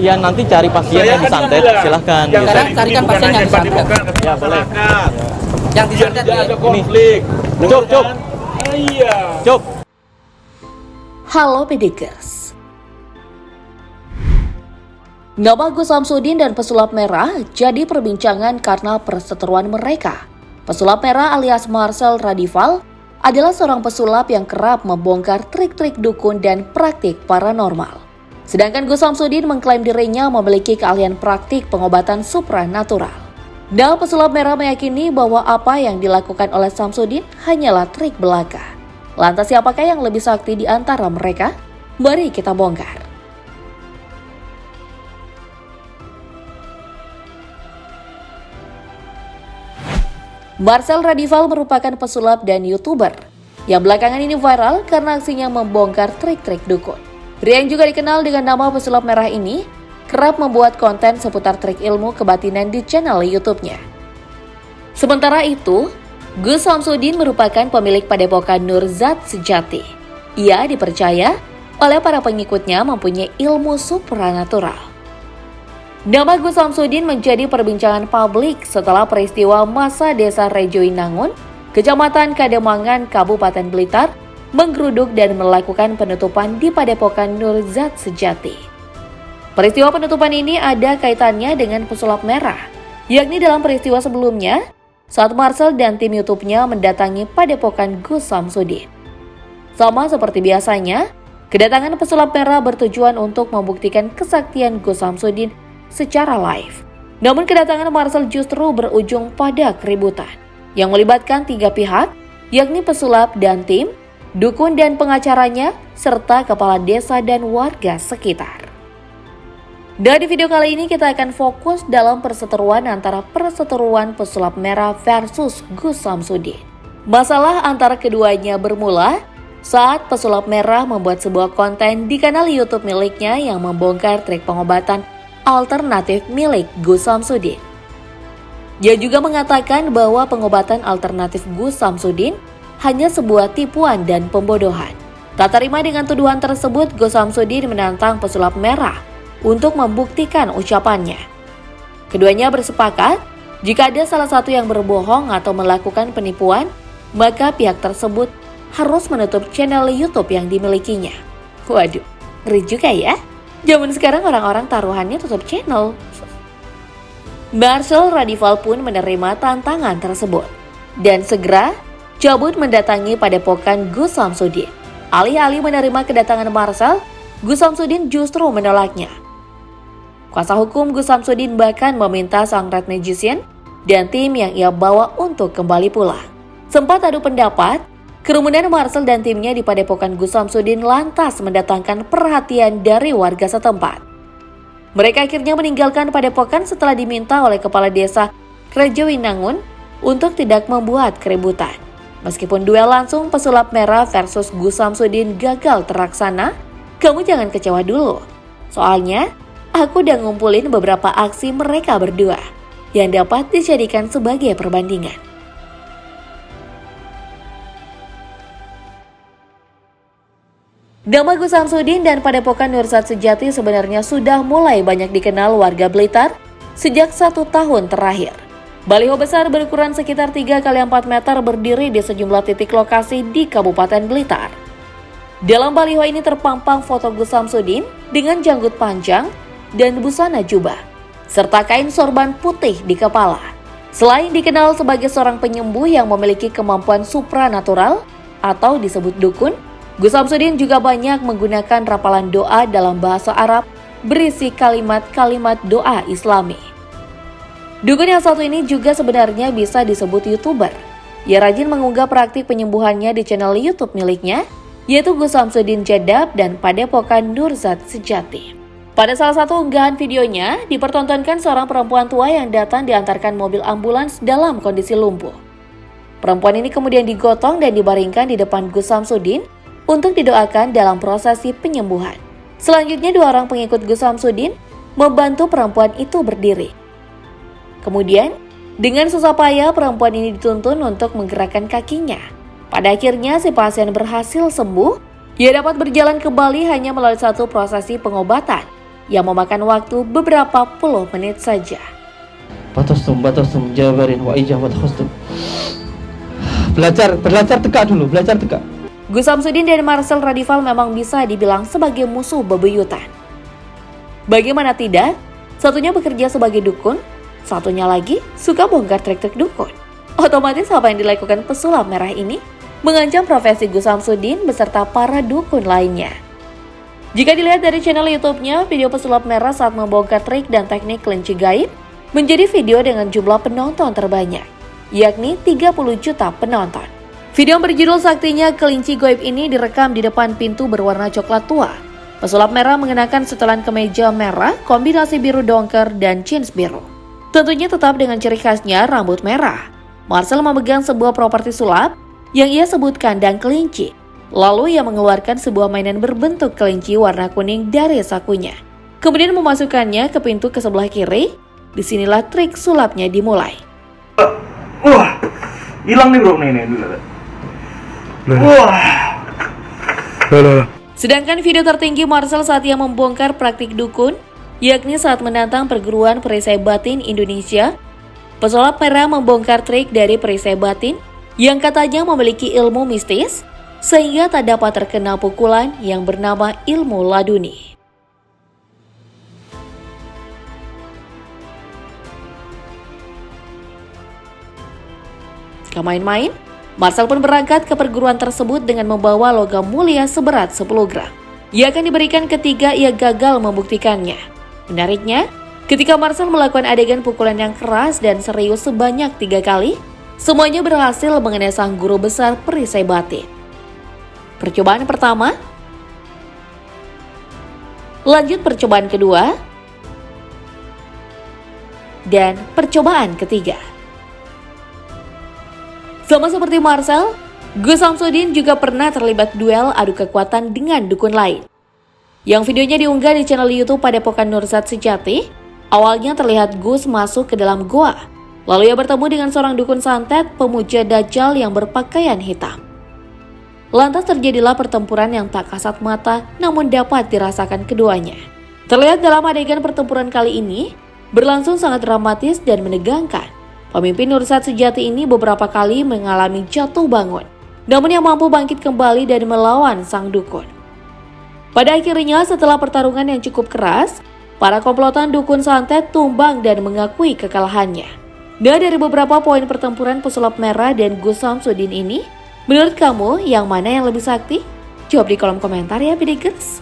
Ya nanti cari pasien yang disantet, silahkan. Sekarang carikan pasien yang disantet. Ya boleh. Yang disantet ada konflik. Cuk, cuk. Iya. Cuk. Halo Pedikers. Nama Gus Samsudin dan pesulap merah jadi perbincangan karena perseteruan mereka. Pesulap merah alias Marcel Radival adalah seorang pesulap yang kerap membongkar trik-trik dukun dan praktik paranormal. Sedangkan Gus Samsudin mengklaim dirinya memiliki keahlian praktik pengobatan supranatural. Dan pesulap merah meyakini bahwa apa yang dilakukan oleh Samsudin hanyalah trik belaka. Lantas siapakah yang lebih sakti di antara mereka? Mari kita bongkar. Marcel Radival merupakan pesulap dan YouTuber yang belakangan ini viral karena aksinya membongkar trik-trik dukun. Pria yang juga dikenal dengan nama pesulap merah ini kerap membuat konten seputar trik ilmu kebatinan di channel YouTube-nya. Sementara itu, Gus Samsudin merupakan pemilik padepokan Nur Zat Sejati. Ia dipercaya oleh para pengikutnya mempunyai ilmu supranatural. Nama Gus Samsudin menjadi perbincangan publik setelah peristiwa masa Desa Rejoinangun, Kecamatan Kademangan, Kabupaten Blitar, menggeruduk dan melakukan penutupan di Padepokan Nur Zat Sejati. Peristiwa penutupan ini ada kaitannya dengan pesulap merah, yakni dalam peristiwa sebelumnya, saat Marcel dan tim YouTube-nya mendatangi Padepokan Gus Samsudin. Sama seperti biasanya, kedatangan pesulap merah bertujuan untuk membuktikan kesaktian Gus Samsudin secara live. Namun kedatangan Marcel justru berujung pada keributan yang melibatkan 3 pihak, yakni pesulap dan tim, dukun dan pengacaranya, serta kepala desa dan warga sekitar. Dan di video kali ini kita akan fokus dalam perseteruan antara perseteruan pesulap merah versus Gus Samsudin. Masalah antara keduanya bermula saat pesulap merah membuat sebuah konten di kanal YouTube miliknya yang membongkar trik pengobatan alternatif milik Gus Samsudin. Dia juga mengatakan bahwa pengobatan alternatif Gus Samsudin hanya sebuah tipuan dan pembodohan. Tak terima dengan tuduhan tersebut, Gus Samsudin menantang pesulap merah untuk membuktikan ucapannya. Keduanya bersepakat, jika ada salah satu yang berbohong atau melakukan penipuan, maka pihak tersebut harus menutup channel YouTube yang dimilikinya. Waduh, ngeri juga ya. Zaman sekarang orang-orang taruhannya tutup channel. Marcel Radival pun menerima tantangan tersebut dan segera cabut mendatangi Padepokan Gus Samsudin. Alih-alih menerima kedatangan Marcel, Gus Samsudin justru menolaknya. Kuasa hukum Gus Samsudin bahkan meminta sang red magician dan tim yang ia bawa untuk kembali pulang. Sempat adu pendapat, kerumunan Marcel dan timnya di Padepokan Gus Samsudin lantas mendatangkan perhatian dari warga setempat. Mereka akhirnya meninggalkan Padepokan setelah diminta oleh Kepala Desa Rejoinangun untuk tidak membuat keributan. Meskipun duel langsung pesulap merah versus Gus Samsudin gagal terlaksana, kamu jangan kecewa dulu. Soalnya, aku udah ngumpulin beberapa aksi mereka berdua yang dapat dijadikan sebagai perbandingan. Nama Gus Samsudin dan Padepokan Nur Zat Sejati sebenarnya sudah mulai banyak dikenal warga Blitar sejak 1 tahun terakhir. Baliho besar berukuran sekitar 3 x 4 meter berdiri di sejumlah titik lokasi di Kabupaten Blitar. Dalam baliho ini terpampang foto Gus Samsudin dengan janggut panjang dan busana jubah, serta kain sorban putih di kepala. Selain dikenal sebagai seorang penyembuh yang memiliki kemampuan supranatural atau disebut dukun, Gus Samsudin juga banyak menggunakan rapalan doa dalam bahasa Arab berisi kalimat-kalimat doa Islami. Dukun yang satu ini juga sebenarnya bisa disebut YouTuber. Ia rajin mengunggah praktik penyembuhannya di channel YouTube miliknya, yaitu Gus Samsudin Jedab dan Padepokan Nur Zat Sejati. Pada salah satu unggahan videonya, dipertontonkan seorang perempuan tua yang datang diantarkan mobil ambulans dalam kondisi lumpuh. Perempuan ini kemudian digotong dan dibaringkan di depan Gus Samsudin untuk didoakan dalam prosesi penyembuhan. Selanjutnya 2 orang pengikut Gus Samsudin membantu perempuan itu berdiri. Kemudian, dengan susah payah perempuan ini dituntun untuk menggerakkan kakinya. Pada akhirnya si pasien berhasil sembuh. Ia dapat berjalan kembali hanya melalui satu prosesi pengobatan yang memakan waktu beberapa puluh menit saja. Batastum jabarin wa ijabat khustum. Belajar tegak dulu, belajar tegak. Gus Samsudin dan Marcel Radival memang bisa dibilang sebagai musuh bebuyutan. Bagaimana tidak, satunya bekerja sebagai dukun, satunya lagi suka bongkar trik-trik dukun. Otomatis apa yang dilakukan pesulap merah ini mengancam profesi Gus Samsudin beserta para dukun lainnya. Jika dilihat dari channel YouTube-nya, video pesulap merah saat membongkar trik dan teknik kelinci gaib menjadi video dengan jumlah penonton terbanyak, yakni 30 juta penonton. Video yang berjudul Saktinya Kelinci Gaib ini direkam di depan pintu berwarna coklat tua. Pesulap merah mengenakan setelan kemeja merah, kombinasi biru dongker dan jeans biru. Tentunya tetap dengan ciri khasnya rambut merah. Marcel memegang sebuah properti sulap yang ia sebut kandang kelinci. Lalu ia mengeluarkan sebuah mainan berbentuk kelinci warna kuning dari sakunya. Kemudian memasukkannya ke pintu ke sebelah kiri. Disinilah trik sulapnya dimulai. Wah, hilang nih bro, nih dulu. Wah. Sedangkan video tertinggi Marcel saat ia membongkar praktik dukun, yakni saat menantang perguruan perisai batin Indonesia. Pesulap merah membongkar trik dari perisai batin yang katanya memiliki ilmu mistis, sehingga tak dapat terkena pukulan yang bernama ilmu laduni. Gak main-main, Marcel pun berangkat ke perguruan tersebut dengan membawa logam mulia seberat 10 gram. Ia akan diberikan ketika ia gagal membuktikannya. Menariknya, ketika Marcel melakukan adegan pukulan yang keras dan serius sebanyak 3 kali, semuanya berhasil mengenai sang guru besar perisai batin. Percobaan pertama, lanjut percobaan kedua, dan percobaan ketiga. Sama seperti Marcel, Gus Samsudin juga pernah terlibat duel adu kekuatan dengan dukun lain. Yang videonya diunggah di channel YouTube Padepokan Nurzat Sejati. Awalnya terlihat Gus masuk ke dalam goa, lalu ia bertemu dengan seorang dukun santet pemuja Dajjal yang berpakaian hitam. Lantas terjadilah pertempuran yang tak kasat mata namun dapat dirasakan keduanya. Terlihat dalam adegan pertempuran kali ini berlangsung sangat dramatis dan menegangkan. Pemimpin Nurzat Sejati ini beberapa kali mengalami jatuh bangun, namun yang mampu bangkit kembali dan melawan sang dukun. Pada akhirnya setelah pertarungan yang cukup keras, para komplotan dukun santet tumbang dan mengakui kekalahannya. Dan dari beberapa poin pertempuran pesulap merah dan Gus Samsudin ini, menurut kamu yang mana yang lebih sakti? Jawab di kolom komentar ya, Bidikers.